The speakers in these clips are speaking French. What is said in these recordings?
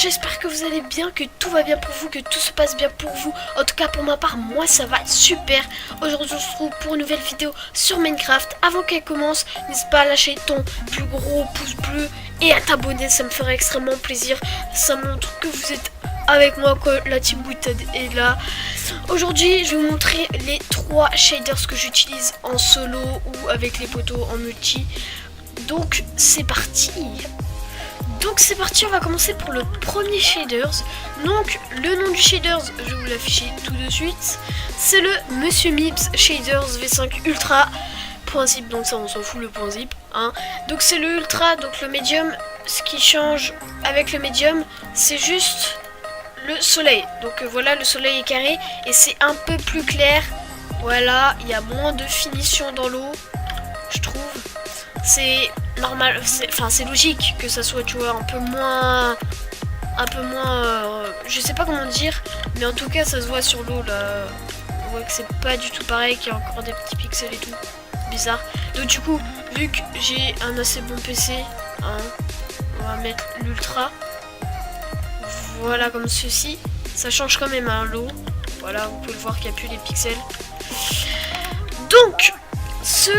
j'espère que vous allez bien, que tout va bien pour vous, que tout se passe bien pour vous. En tout cas pour ma part, moi ça va super. Aujourd'hui on se retrouve pour une nouvelle vidéo sur Minecraft. Avant qu'elle commence, n'hésite pas à lâcher ton plus gros pouce bleu et à t'abonner, ça me ferait extrêmement plaisir. Ça montre que vous êtes avec moi, que la team Witted est là. Aujourd'hui je vais vous montrer les 3 shaders que j'utilise en solo ou avec les potos en multi. Donc c'est parti. On va commencer pour le premier shaders. Donc le nom du shaders, je vais vous l'afficher tout de suite. C'est le Monsieur Mips Shaders V5 Ultra. Point zip, donc ça on s'en fout le point zip. Hein. Donc c'est le Ultra, donc le Medium. Ce qui change avec le Medium, c'est juste le soleil. Donc voilà, le soleil est carré et c'est un peu plus clair. Voilà, il y a moins de finition dans l'eau, je trouve. C'est normal, c'est logique que ça soit, tu vois, un peu moins, je sais pas comment dire, mais en tout cas ça se voit sur l'eau là. On voit que c'est pas du tout pareil, qu'il y a encore des petits pixels et tout, bizarre. Donc du coup, vu que j'ai un assez bon PC, hein, on va mettre l'ultra. Voilà, comme ceci. Ça change quand même à l'eau. Voilà, vous pouvez le voir qu'il n'y a plus les pixels. Donc ce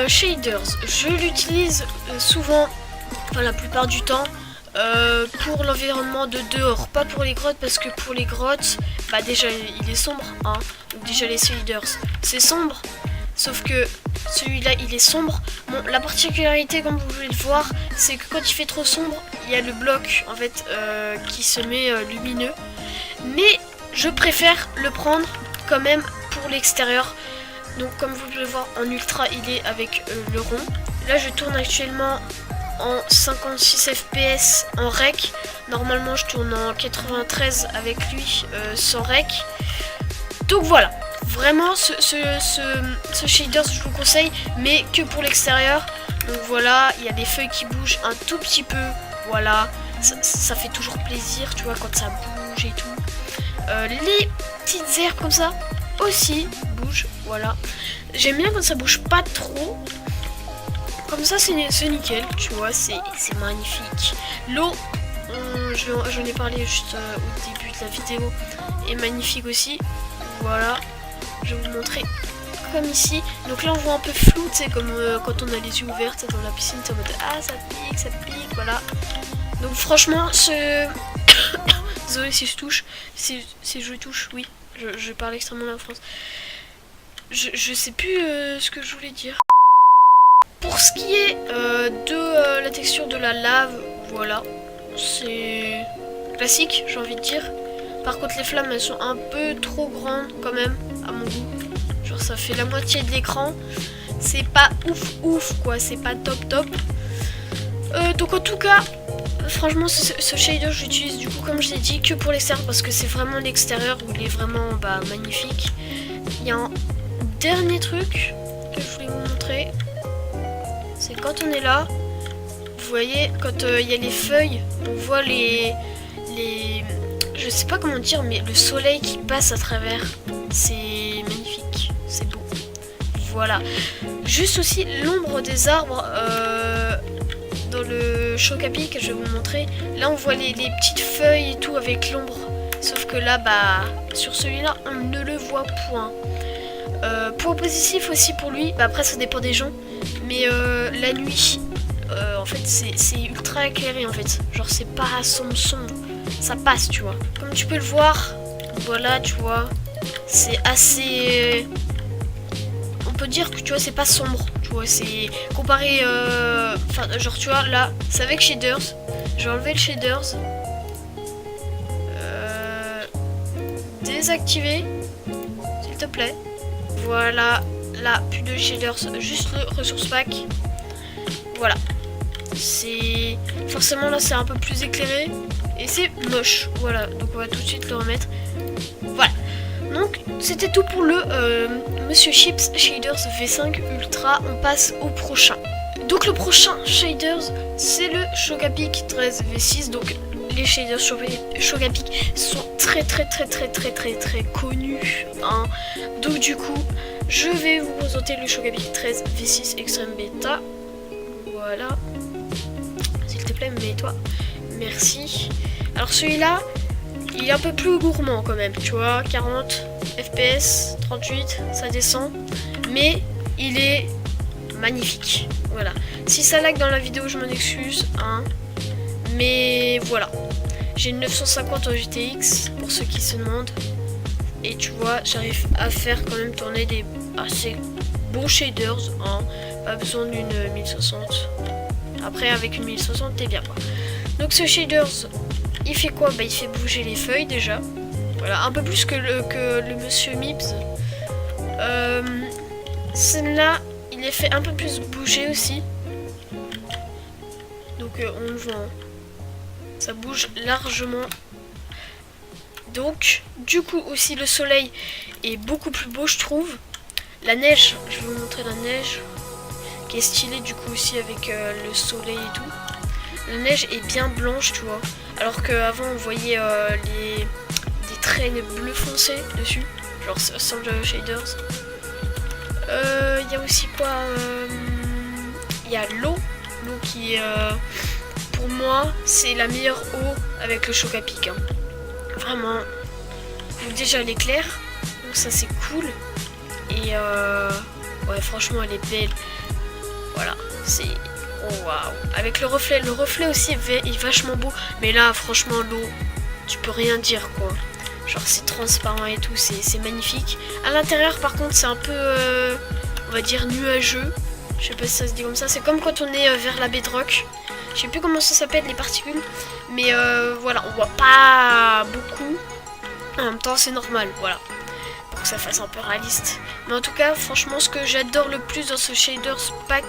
shaders, je l'utilise souvent, enfin la plupart du temps, pour l'environnement de dehors, pas pour les grottes, parce que pour les grottes, bah déjà il est sombre, hein. Donc déjà les shaders c'est sombre, sauf que celui-là il est sombre. Bon, la particularité, comme vous pouvez le voir, c'est que quand il fait trop sombre, il y a le bloc en fait qui se met lumineux, mais je préfère le prendre quand même pour l'extérieur. Donc comme vous pouvez le voir en ultra, il est avec le rond. Là je tourne actuellement en 56 fps en rec. Normalement je tourne en 93 avec lui sans rec. Donc voilà, vraiment ce shaders je vous conseille, mais que pour l'extérieur. Donc voilà, il y a des feuilles qui bougent un tout petit peu. Voilà, ça fait toujours plaisir, tu vois, quand ça bouge et tout. Les petites herbes comme ça aussi bouge, voilà. J'aime bien quand ça bouge pas trop. Comme ça c'est nickel, tu vois, c'est magnifique. L'eau, j'en ai parlé juste au début de la vidéo, est magnifique aussi. Voilà, je vais vous montrer comme ici. Donc là on voit un peu flou, tu sais, comme quand on a les yeux ouverts dans la piscine, c'est en mode ah ça pique, voilà. Donc franchement désolé si je touche, si je touche, oui. Je parle extrêmement la France. Je sais plus ce que je voulais dire. Pour ce qui est de la texture de la lave, voilà. C'est classique, j'ai envie de dire. Par contre, les flammes, elles sont un peu trop grandes quand même, à mon goût. Genre, ça fait la moitié de l'écran. C'est pas ouf, quoi. C'est pas top. Donc, en tout cas, franchement, ce shader, j'utilise du coup, comme je l'ai dit, que pour l'extérieur, parce que c'est vraiment l'extérieur où il est vraiment magnifique. Il y a un dernier truc que je voulais vous montrer. C'est quand on est là, vous voyez, quand il y a les feuilles, on voit les je sais pas comment dire, mais le soleil qui passe à travers. C'est magnifique, c'est beau. Voilà. Juste aussi l'ombre des arbres dans le Chocapic que je vais vous montrer. Là on voit les petites feuilles et tout avec l'ombre. Sauf que là, sur celui-là, on ne le voit point. Point positif aussi pour lui, après ça dépend des gens. Mais la nuit, en fait c'est ultra éclairé en fait. Genre c'est pas sombre, ça passe, tu vois. Comme tu peux le voir, voilà, tu vois, c'est assez... On peut dire que tu vois c'est pas sombre, tu vois, c'est comparé... Enfin genre tu vois là, c'est avec shaders. Je vais enlever le shaders. Désactiver, s'il te plaît. Voilà, là, plus de shaders, juste le ressource pack. Voilà. C'est... Forcément, là, c'est un peu plus éclairé. Et c'est moche. Voilà, donc on va tout de suite le remettre. Voilà. Donc, c'était tout pour le Monsieur Chips Shaders V5 Ultra. On passe au prochain. Donc, le prochain shaders, c'est le Chocapic 13 V6. Donc, les shaders Chocapic sont très connus, hein. Donc du coup je vais vous présenter le Chocapic 13 V6 Extreme Beta. Voilà, s'il te plaît mets-toi, merci. Alors celui-là, il est un peu plus gourmand quand même, tu vois, 40 FPS, 38, ça descend, mais il est magnifique. Voilà. Si ça lag dans la vidéo, je m'en excuse, hein. Mais voilà. J'ai une 950 en GTX, pour ceux qui se demandent. Et tu vois, j'arrive à faire quand même tourner des assez beaux shaders, hein. Pas besoin d'une 1060. Après, avec une 1060, t'es bien, quoi. Donc ce shaders, il fait quoi? Bah, il fait bouger les feuilles, déjà. Voilà, un peu plus que le monsieur Mips. Celle-là, il les fait un peu plus bouger aussi. Donc on le voit, hein. Ça bouge largement. Donc, du coup aussi le soleil est beaucoup plus beau, je trouve. La neige, je vais vous montrer la neige, qui est stylée du coup aussi avec le soleil et tout. La neige est bien blanche, tu vois. Alors qu'avant on voyait des traits bleu foncé dessus, genre sans le shaders. Il y a aussi quoi, il y a l'eau qui pour moi c'est la meilleure eau avec le choc à pic, hein. Vraiment. Donc déjà elle est claire, donc ça c'est cool. Et ouais, franchement elle est belle. Voilà, c'est oh waouh. Avec le reflet aussi est vachement beau. Mais là franchement l'eau, tu peux rien dire quoi. Genre c'est transparent et tout, c'est magnifique. À l'intérieur par contre c'est un peu on va dire nuageux. Je sais pas si ça se dit comme ça. C'est comme quand on est vers la bedrock. Je sais plus comment ça s'appelle les particules. Mais voilà, on voit pas beaucoup. En même temps c'est normal, voilà. Pour que ça fasse un peu réaliste. Mais en tout cas, franchement, ce que j'adore le plus dans ce shaders pack,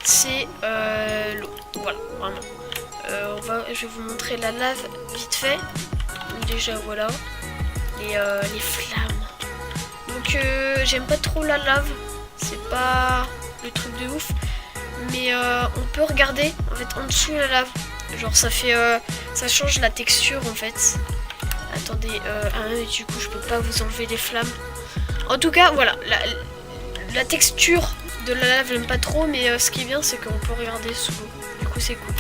c'est l'eau. Voilà, vraiment. Je vais vous montrer la lave vite fait. Donc déjà, voilà. Les flammes. Donc j'aime pas trop la lave. C'est pas le truc de ouf. Mais on peut regarder en fait en dessous la lave. Genre ça fait ça change la texture en fait. Attendez, du coup je peux pas vous enlever les flammes. En tout cas voilà, la texture de la lave j'aime pas trop, mais ce qui est bien c'est qu'on peut regarder sous l'eau. Du coup c'est cool.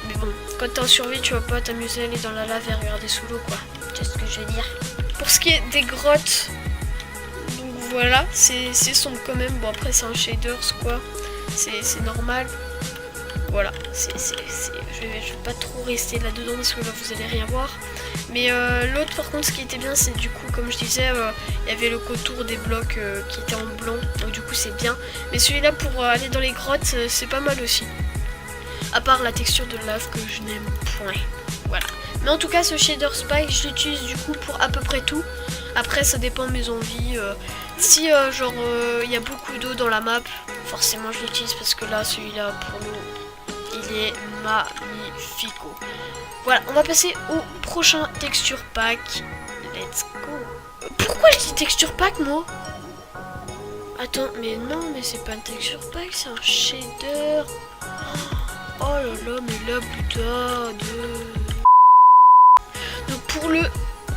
Mais bon, quand t'es en survie tu vas pas t'amuser à aller dans la lave et regarder sous l'eau quoi. C'est ce que je veux dire. Pour ce qui est des grottes, donc voilà, c'est sombre quand même. Bon après c'est un shaders quoi. C'est normal. Voilà, je vais pas trop rester là-dedans parce que là vous allez rien voir. Mais l'autre par contre ce qui était bien c'est du coup comme je disais il y avait le contour des blocs qui était en blanc. Donc du coup c'est bien. Mais celui-là pour aller dans les grottes c'est pas mal aussi. À part la texture de lave que je n'aime point. Voilà. Mais en tout cas ce shader spike je l'utilise du coup pour à peu près tout. Après ça dépend de mes envies. Si genre il y a beaucoup d'eau dans la map, forcément je l'utilise parce que là celui-là pour nous il est magnifico. Voilà, on va passer au prochain texture pack. Let's go. Pourquoi je dis texture pack moi? Attends, mais non, mais c'est pas un texture pack, c'est un shader. Oh là là, mais là putain de... Donc pour le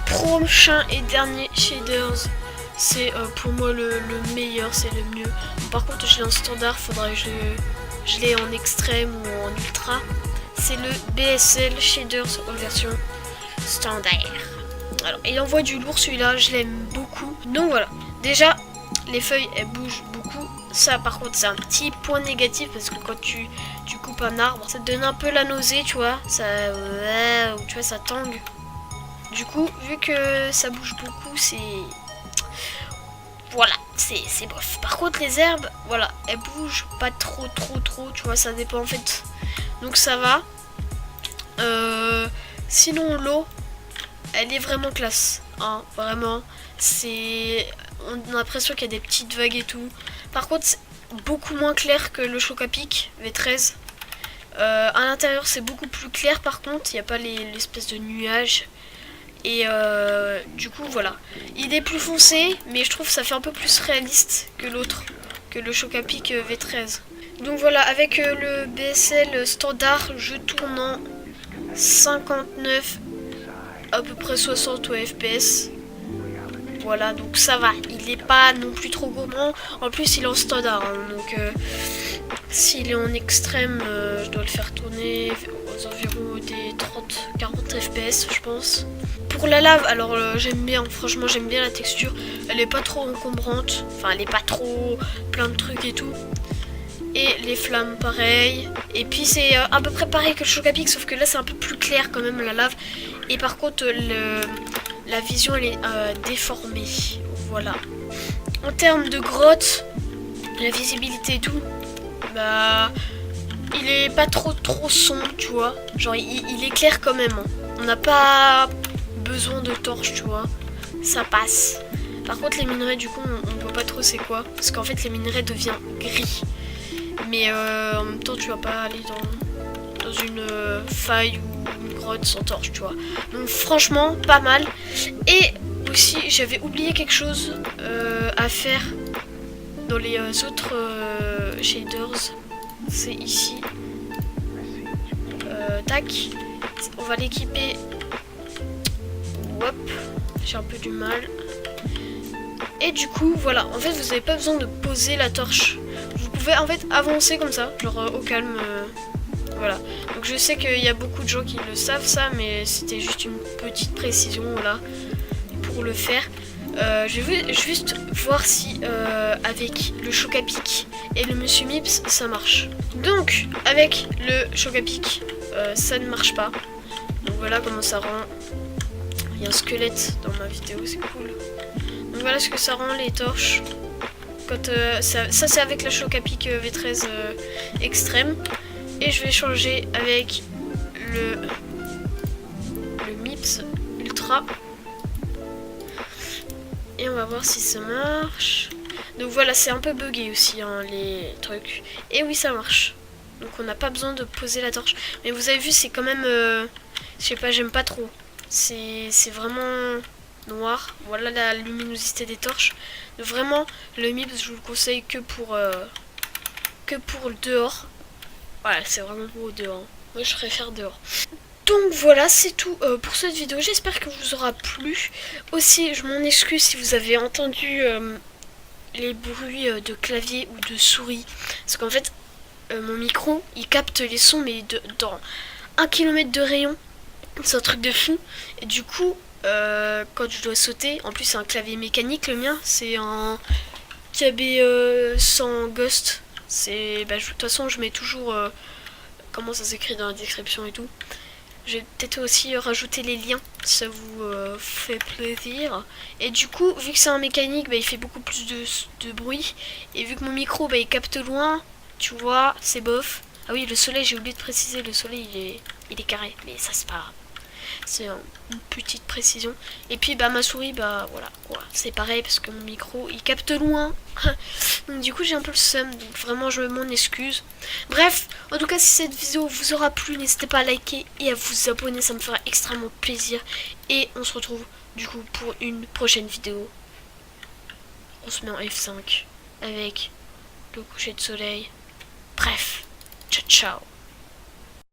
prochain et dernier shaders, c'est pour moi le meilleur, c'est le mieux. Bon, par contre je l'ai en standard, faudrait que je l'ai en extrême ou en ultra. C'est le BSL Shaders en version standard. Alors il envoie du lourd celui-là, je l'aime beaucoup. Donc voilà, déjà les feuilles elles bougent beaucoup. Ça par contre c'est un petit point négatif parce que quand tu coupes un arbre, ça te donne un peu la nausée, tu vois. Ça, tu vois, ça tangue. Du coup, vu que ça bouge beaucoup, c'est... Voilà, c'est bof. Par contre les herbes, voilà, elles bougent pas trop, tu vois, ça dépend en fait. Donc ça va. Sinon l'eau, elle est vraiment classe, hein, vraiment. On a l'impression qu'il y a des petites vagues et tout. Par contre, c'est beaucoup moins clair que le choc à pic V13. À l'intérieur, c'est beaucoup plus clair. Par contre, il n'y a pas l'espèce de nuage. Et du coup, voilà. Il est plus foncé, mais je trouve que ça fait un peu plus réaliste que l'autre, que le choc à pic V13. Donc voilà, avec le BSL standard, je tourne en 59, à peu près 60 FPS. Voilà, donc ça va. Il n'est pas non plus trop gourmand. En plus, il est en standard. Hein, donc, s'il est en extrême, je dois le faire tourner aux environs des 30-40 FPS je pense. Pour la lave, alors j'aime bien, franchement j'aime bien la texture. Elle est pas trop encombrante, enfin elle est pas trop plein de trucs et tout. Et les flammes pareil. Et puis c'est à peu près pareil que le choc à pic, sauf que là c'est un peu plus clair quand même la lave. Et par contre la vision elle est déformée. Voilà. En termes de grotte, la visibilité et tout, bah il est pas trop sombre, tu vois. Genre il est clair quand même. Hein. On n'a pas besoin de torches, tu vois. Ça passe. Par contre les minerais du coup on voit pas trop c'est quoi. Parce qu'en fait les minerais deviennent gris. Mais en même temps tu vas pas aller dans une faille ou une grotte sans torche, tu vois. Donc franchement pas mal. Et aussi j'avais oublié quelque chose à faire dans les autres shaders. C'est ici. Tac. On va l'équiper. Hop. J'ai un peu du mal. Et du coup voilà. En fait vous n'avez pas besoin de poser la torche. Vous pouvez en fait avancer comme ça. Genre au calme. Voilà. Donc je sais qu'il y a beaucoup de gens qui le savent ça. Mais c'était juste une petite précision là. Pour le faire. Je vais juste voir si avec le choc à pic et le Monsieur Mips ça marche. Donc avec le choc à pic ça ne marche pas. Donc voilà comment ça rend. Il y a un squelette dans ma vidéo, c'est cool. Donc voilà ce que ça rend les torches. Quand, ça c'est avec le choc à pic V13 extrême. Et je vais changer avec le Mips Ultra. Et on va voir si ça marche. Donc voilà, c'est un peu bugué aussi hein, les trucs. Et oui, ça marche. Donc on n'a pas besoin de poser la torche. Mais vous avez vu, c'est quand même... je sais pas, j'aime pas trop. C'est vraiment noir. Voilà la luminosité des torches. Donc vraiment, le MIPS, je vous le conseille que pour le dehors. Voilà, c'est vraiment beau au dehors. Moi, je préfère dehors. Donc voilà, c'est tout pour cette vidéo. J'espère que vous aura plu. Aussi, je m'en excuse si vous avez entendu les bruits de clavier ou de souris. Parce qu'en fait, mon micro, il capte les sons, mais dans 1 km de rayon. C'est un truc de fou. Et du coup, quand je dois sauter, en plus c'est un clavier mécanique le mien. C'est un KB sans Ghost. De toute façon, je mets toujours comment ça s'écrit dans la description et tout. Je vais peut-être aussi rajouter les liens si ça vous fait plaisir. Et du coup, vu que c'est un mécanique, il fait beaucoup plus de bruit. Et vu que mon micro, il capte loin, tu vois, c'est bof. Ah oui, le soleil, j'ai oublié de préciser, le soleil, il est carré. Mais ça, c'est pas grave. C'est une petite précision. Et puis, ma souris, voilà, quoi. C'est pareil parce que mon micro, il capte loin. Donc du coup, j'ai un peu le seum. Donc vraiment, je m'en excuse. Bref, en tout cas, si cette vidéo vous aura plu, n'hésitez pas à liker et à vous abonner. Ça me fera extrêmement plaisir. Et on se retrouve, du coup, pour une prochaine vidéo. On se met en F5 avec le coucher de soleil. Bref, ciao, ciao.